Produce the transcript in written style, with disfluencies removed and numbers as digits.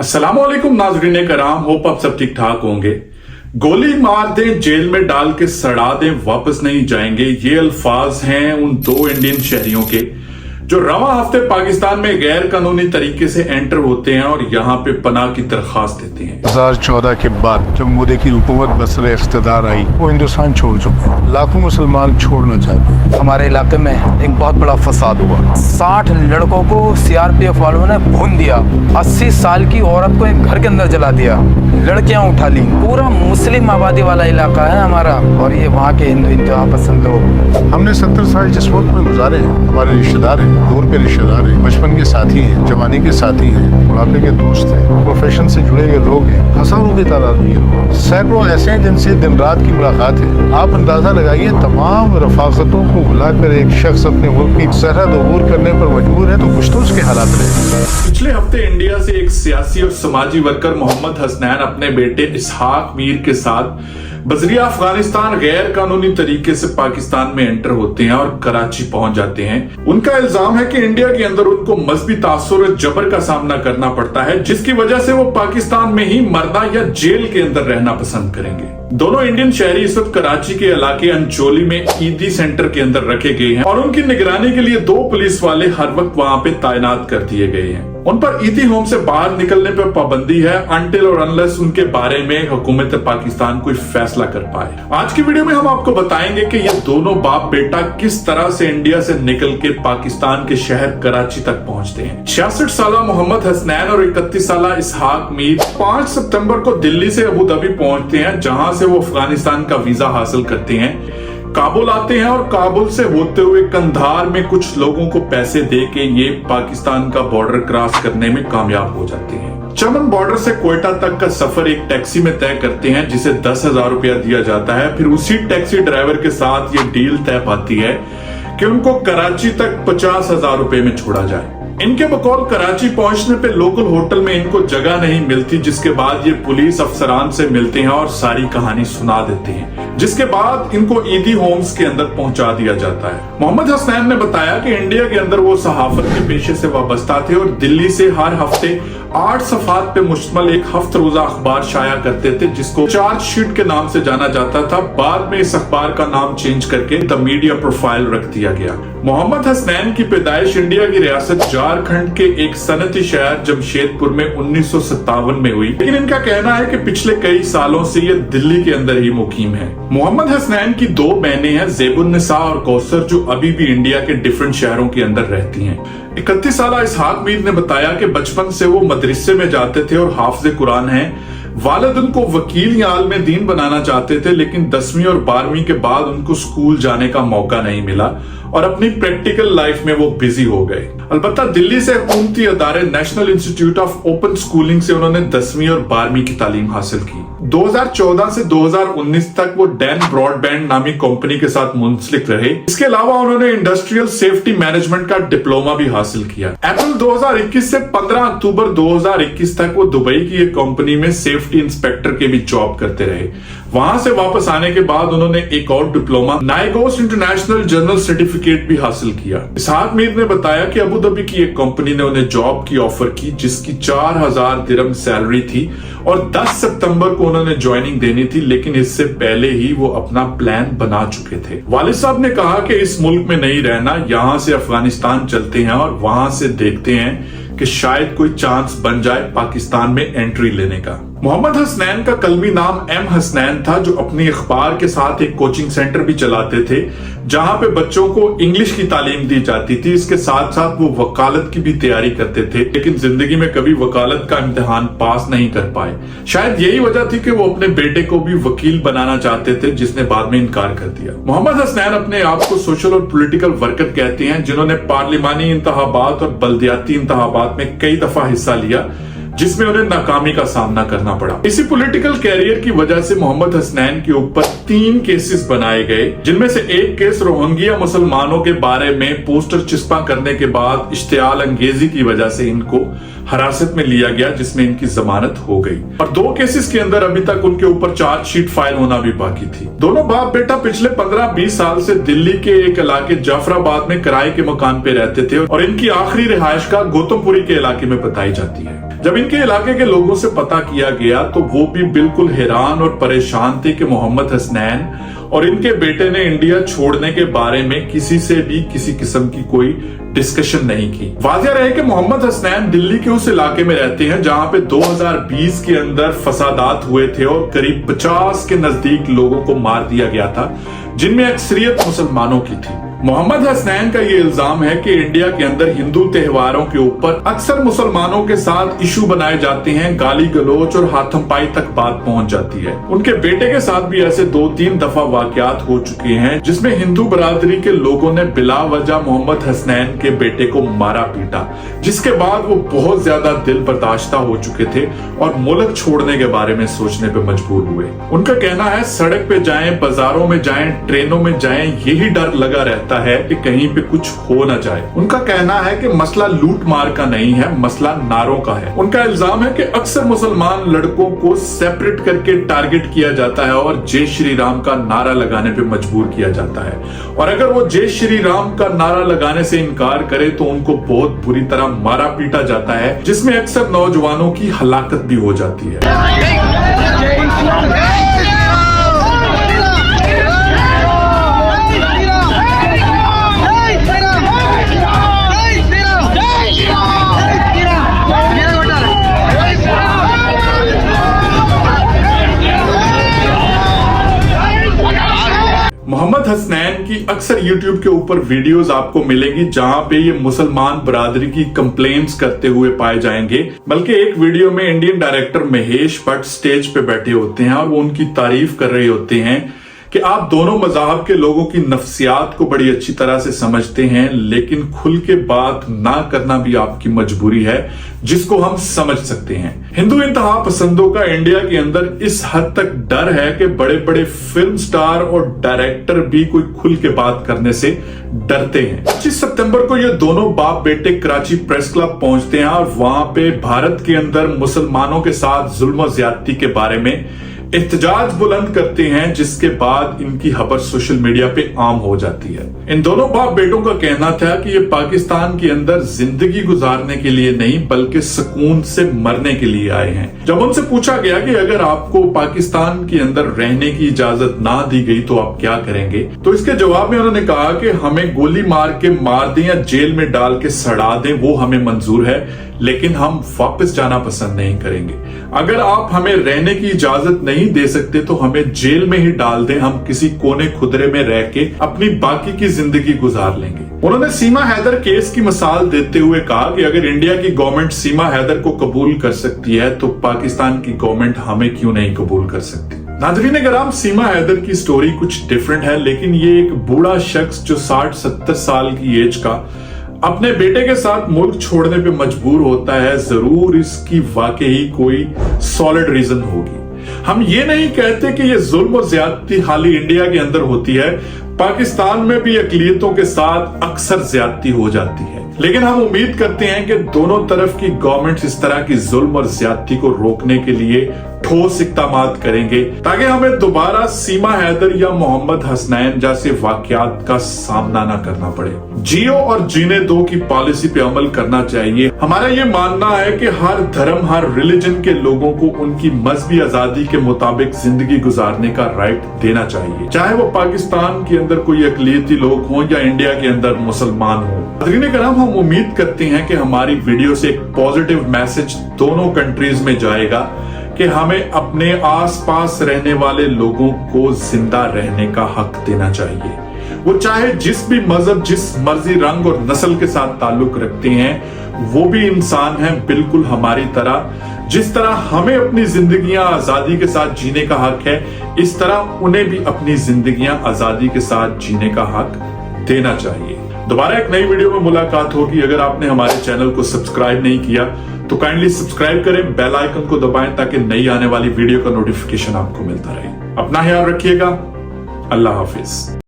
अस्सलाम वालेकुम नाज़रीन कराम, होप आप सब ठीक ठाक होंगे। गोली मार दें, जेल में डाल के सड़ा दें, वापस नहीं जाएंगे, ये अल्फाज हैं उन दो इंडियन शहरियों के जो रवां हफ्ते पाकिस्तान में गैर कानूनी तरीके से एंटर होते हैं और यहाँ पे पनाह की दरख्वास्त देते हैं। 2014 के बाद जब मोदी की हुकूमत बसरे इख्तिदार आई, वो हिंदुस्तान छोड़ चुके हैं। लाखों मुसलमान छोड़ना चाहते हैं। हमारे इलाके में एक बहुत बड़ा फसाद हुआ। 60 लड़कों को सीआरपीएफ वालों ने भून दिया। 80 साल की औरत को एक घर के अंदर जला दिया, लड़कियां उठा ली। पूरा मुस्लिम आबादी वाला इलाका है हमारा, और ये वहाँ के हिंदू इंतहा पसंद लोग। हमने 70 साल जिस मुल्क में गुजारे हैं, हमारे रिश्तेदार हैं, दूर के रिश्तेदार हैं, बचपन के साथी हैं, जवानी के साथी हैं, बुढ़ापे के दोस्त हैं, प्रोफेशन से जुड़े हुए लोग हैं, हजारों की तादाद में लोग, सैकड़ों ऐसे हैं जिनसे दिन रात की मुलाकात है। आप अंदाजा लगाइए, तमाम रफाकतों को बुलाकर एक शख्स अपने मुल्क की सरहद अबूर करने पर मजबूर है, तो कुछ तो उसके हालात रहे। पिछले हफ्ते इंडिया से एक सियासी और समाजी वर्कर मोहम्मद हसनैन अपने बेटे इसहाक मीर के साथ बजरिया अफगानिस्तान गैर कानूनी तरीके से पाकिस्तान में एंटर होते हैं और कराची पहुंच जाते हैं। उनका इल्जाम है कि इंडिया के अंदर उनको मजहबी तासुर और जबर का सामना करना पड़ता है, जिसकी वजह से वो पाकिस्तान में ही मरना या जेल के अंदर रहना पसंद करेंगे। दोनों इंडियन शहरी इस वक्त कराची के इलाके अंचोली में ईदी सेंटर के अंदर रखे गए हैं और उनकी निगरानी के लिए 2 पुलिस वाले हर वक्त वहां पे तैनात कर दिए गए हैं। उन पर ईदी होम से बाहर निकलने पर पाबंदी है अनटिल और अनलेस उनके बारे में हुकूमत पाकिस्तान कोई फैसला कर पाए। आज की वीडियो में हम आपको बताएंगे कि ये दोनों बाप बेटा किस तरह से इंडिया से निकल के पाकिस्तान के शहर कराची तक पहुंचते हैं। 66 साला मोहम्मद हसनैन और 31 साला इसहाक मीर 5 सितंबर को दिल्ली से अबू धाबी पहुंचते हैं, जहां से वो अफगानिस्तान का वीजा हासिल करते हैं, काबुल आते हैं और काबुल से होते हुए कंधार में कुछ लोगों को पैसे दे के ये पाकिस्तान का बॉर्डर क्रॉस करने में कामयाब हो जाते हैं। चमन बॉर्डर से कोयटा तक का सफर एक टैक्सी में तय करते हैं, जिसे 10,000 रुपया दिया जाता है। फिर उसी टैक्सी ड्राइवर के साथ ये डील तय पाती है कि उनको कराची तक 50,000 रुपए में छोड़ा जाए। इनके बकौल कराची पहुंचने पे लोकल होटल में इनको जगह नहीं मिलती, जिसके बाद ये पुलिस अफसरान से मिलते हैं और सारी कहानी सुना देते हैं, जिसके बाद इनको ईदी होम्स के अंदर पहुंचा दिया जाता है। मोहम्मद हसनैन ने बताया कि इंडिया के अंदर वो सहाफत के पेशे से वाबस्ता थे और दिल्ली से हर हफ्ते 8 सफात पे मुश्तमल एक हफ्त रोजा अखबार शाया करते थे, जिसको चार्ज शीट के नाम से जाना जाता था। बाद में इस अखबार का नाम चेंज करके द मीडिया प्रोफाइल रख दिया गया। मोहम्मद हसनैन की पैदाइश इंडिया की रियासत झारखंड के एक सनती शहर जमशेदपुर में 1957 में हुई, लेकिन इनका कहना है कि पिछले कई सालों से ये दिल्ली के अंदर ही मुकीम है। मोहम्मद हसनैन की 2 बहनें हैं, ज़ेबुन्निसा और कौसर, जो अभी भी इंडिया के डिफरेंट शहरों के अंदर रहती हैं। 31 साला इसहाक मीर ने बताया कि बचपन से वो मदरसे में जाते थे और हाफिज कुरान हैं। वालिद उनको वकील या आलिम दीन बनाना चाहते थे, लेकिन 10वीं और 12वीं के बाद उनको स्कूल जाने का मौका नहीं मिला और अपनी प्रैक्टिकल लाइफ में वो बिजी हो गए। अलबत्ता दिल्ली से हुकूमती अदारे national institute of open schooling से उन्होंने 10वीं और 12वीं की तालीम हासिल की। 2014 से 2019 तक वो डैन ब्रॉडबैंड नामी कंपनी के साथ मुंसलिक रहे। इसके अलावा उन्होंने इंडस्ट्रियल सेफ्टी मैनेजमेंट का डिप्लोमा भी हासिल किया। अप्रैल 2021 से 15 अक्टूबर 2021 तक वो दुबई की एक कंपनी में सेफ्टी इंस्पेक्टर के भी जॉब करते रहे। वहां से वापस आने के बाद उन्होंने एक और डिप्लोमा नाइगोस इंटरनेशनल जर्नल सर्टिफिकेट भी हासिल किया। इसहाक मीर ने बताया कि अबू धाबी की एक कंपनी ने उन्हें जॉब की ऑफर की, जिसकी 4,000 दिरहम सैलरी थी और 10 सितंबर को उन्होंने ज्वाइनिंग देनी थी, लेकिन इससे पहले ही वो अपना प्लान बना चुके थे। वालिद साहब ने कहा कि इस मुल्क में नहीं रहना, यहाँ से अफगानिस्तान चलते हैं और वहां से देखते हैं कि शायद कोई चांस बन जाए पाकिस्तान में एंट्री लेने का। मोहम्मद हसनैन का कलमी नाम एम हसनैन था, जो अपनी अखबार के साथ एक कोचिंग सेंटर भी चलाते थे, जहां पे बच्चों को इंग्लिश की तालीम दी जाती थी। इसके साथ साथ वो वकालत की भी तैयारी करते थे, लेकिन जिंदगी में कभी वकालत का इम्तिहान पास नहीं कर पाए। शायद यही वजह थी कि वो अपने बेटे को भी वकील बनाना चाहते थे, जिसने बाद में इनकार कर दिया। मोहम्मद हसनैन अपने आप को सोशल और पॉलिटिकल वर्कर कहते हैं, जिन्होंने पार्लिमानी इंतखाबात और बल्दियाती इंतखाबात में कई दफा हिस्सा लिया, जिसमें उन्हें नाकामी का सामना करना पड़ा। इसी पॉलिटिकल कैरियर की वजह से मोहम्मद हसनैन के ऊपर 3 केसेस बनाए गए, जिनमें से एक केस रोहिंग्या मुसलमानों के बारे में पोस्टर चिस्पा करने के बाद इश्तियाल अंगेजी की वजह से इनको हिरासत में लिया गया, जिसमें इनकी जमानत हो गई। और 2 केसेस के अंदर अभी तक उनके ऊपर चार्जशीट फाइल होना भी बाकी थी। दोनों बाप बेटा पिछले 15-20 साल से दिल्ली के एक इलाके जाफराबाद में किराए के मकान पे रहते थे और इनकी आखिरी रिहाइश का गौतमपुरी के इलाके में बताई जाती है। जब इनके इलाके के लोगों से पता किया गया तो वो भी बिल्कुल हैरान और परेशान थे कि मोहम्मद हसनैन और इनके बेटे ने इंडिया छोड़ने के बारे में किसी से भी किसी किस्म की कोई डिस्कशन नहीं की। वाज़ेह रहे कि मोहम्मद हसनैन दिल्ली के उस इलाके में रहते हैं जहां पे 2020 के अंदर फसादात हुए थे और करीब 50 के नजदीक लोगों को मार दिया गया था, जिनमें अक्सरियत मुसलमानों की थी। मोहम्मद हसनैन का ये इल्जाम है कि इंडिया के अंदर हिंदू त्योहारों के ऊपर अक्सर मुसलमानों के साथ इशू बनाए जाते हैं, गाली गलोच और हाथमपाई तक बात पहुंच जाती है। उनके बेटे के साथ भी ऐसे 2-3 दफा वाकयात हो चुके हैं जिसमें हिंदू बरादरी के लोगों ने बिला वजह मोहम्मद हसनैन के बेटे को मारा पीटा, जिसके बाद वो बहुत ज्यादा दिल बर्दाश्ता हो चुके थे और मुल्क छोड़ने के बारे में सोचने पे मजबूर हुए। उनका कहना है सड़क पे जाएं, बाजारों में जाएं, ट्रेनों में जाएं, यही डर लगा रहता है कि कहीं पे कुछ हो ना जाए। उनका कहना है कि मसला लूट मार का नहीं है, मसला नारों का है। उनका इल्जाम है कि अक्सर मुसलमान लड़कों को सेपरेट करके टारगेट किया जाता है और जय श्री राम का नारा लगाने पे मजबूर किया जाता है, और अगर वो जय श्री राम का नारा लगाने से इनकार करे तो उनको बहुत बुरी तरह मारा पीटा जाता है, जिसमें अक्सर नौजवानों की हलाकत भी हो जाती है। मोहम्मद हसनैन की अक्सर YouTube के ऊपर वीडियोस आपको मिलेगी जहां पे ये मुसलमान बरादरी की कंप्लेंट्स करते हुए पाए जाएंगे। बल्कि एक वीडियो में Indian director Mahesh Bhatt stage पे बैठे होते हैं और वो उनकी तारीफ कर रहे होते हैं कि आप दोनों मज़हब के लोगों की नफ्सियात को बड़ी अच्छी तरह से समझते हैं, लेकिन खुल के बात ना करना भी आपकी मजबूरी है, जिसको हम समझ सकते हैं। हिंदू इंतहा पसंदों का इंडिया के अंदर इस हद तक डर है कि बड़े बड़े फिल्म स्टार और डायरेक्टर भी कोई खुल के बात करने से डरते हैं। 25 सितंबर को ये दोनों बाप बेटे कराची प्रेस क्लब पहुंचते हैं और वहां पे भारत के अंदर मुसलमानों के साथ जुल्म और ज्यादती के बारे में एहतजाज बुलंद करते हैं, जिसके बाद इनकी खबर सोशल मीडिया पे आम हो जाती है। इन दोनों बाप बेटों का कहना था कि ये पाकिस्तान के अंदर जिंदगी गुजारने के लिए नहीं बल्कि सुकून से मरने के लिए आए हैं। जब उनसे पूछा गया कि अगर आपको पाकिस्तान के अंदर रहने की इजाजत ना दी गई तो आप क्या करेंगे, तो इसके जवाब में उन्होंने कहा कि हमें गोली मार के मार दें या जेल में डाल के सड़ा दें, वो हमें मंजूर है, लेकिन हम वापस जाना पसंद नहीं करेंगे। अगर आप हमें रहने की इजाजत नहीं दे सकते तो हमें जेल में ही डाल दें, हम किसी कोने खुदरे में रह के अपनी बाकी की जिंदगी गुजार लेंगे। उन्होंने सीमा हैदर केस की मिसाल देते हुए कहा कि अगर इंडिया की गवर्नमेंट सीमा हैदर को कबूल कर सकती है तो पाकिस्तान की गवर्नमेंट हमें क्यों नहीं कबूल कर सकती। नाज़रीन कराम, सीमा हैदर की स्टोरी कुछ डिफरेंट है, लेकिन ये एक बूढ़ा शख्स जो 60-70 साल की एज का अपने बेटे के साथ मुल्क छोड़ने पे मजबूर होता है, जरूर इसकी वाकई कोई सॉलिड रीजन होगी। हम ये नहीं कहते कि ये जुल्म और ज्यादती खाली इंडिया के अंदर होती है, पाकिस्तान में भी अकलियतों के साथ अक्सर ज्यादती हो जाती है, लेकिन हम उम्मीद करते हैं कि दोनों तरफ की गवर्नमेंट्स इस तरह की जुल्म और ज्यादती को रोकने के लिए ठोस इक़दामात करेंगे ताकि हमें दोबारा सीमा हैदर या मोहम्मद हसनैन जैसे वाकयात का सामना न करना पड़े। जियो और जीने दो की पॉलिसी पे अमल करना चाहिए। हमारा ये मानना है कि हर धर्म, हर रिलीजन के लोगों को उनकी मजहबी आजादी के मुताबिक जिंदगी गुजारने का राइट देना चाहिए, चाहे वो पाकिस्तान के अंदर कोई अकलियती लोग हों या इंडिया के अंदर मुसलमान हों। नाज़रीन कराम, हम उम्मीद करते हैं कि हमारी वीडियो से एक पॉजिटिव मैसेज दोनों कंट्रीज में जाएगा कि हमें अपने आसपास रहने वाले लोगों को जिंदा रहने का हक देना चाहिए। वो चाहे जिस भी मजहब, जिस मर्जी रंग और नस्ल के साथ ताल्लुक रखते हैं, वो भी इंसान हैं बिल्कुल हमारी तरह। जिस तरह हमें अपनी जिंदगियां आजादी के साथ जीने का हक है, इस तरह उन्हें भी अपनी जिंदगियां आजादी के साथ जीने का हक देना चाहिए। दोबारा एक नई वीडियो में मुलाकात होगी। अगर आपने हमारे चैनल को सब्सक्राइब नहीं किया तो काइंडली सब्सक्राइब करें, बेल आइकन को दबाएं ताकि नई आने वाली वीडियो का नोटिफिकेशन आपको मिलता रहे। अपना ख्याल रखिएगा। अल्लाह हाफिज।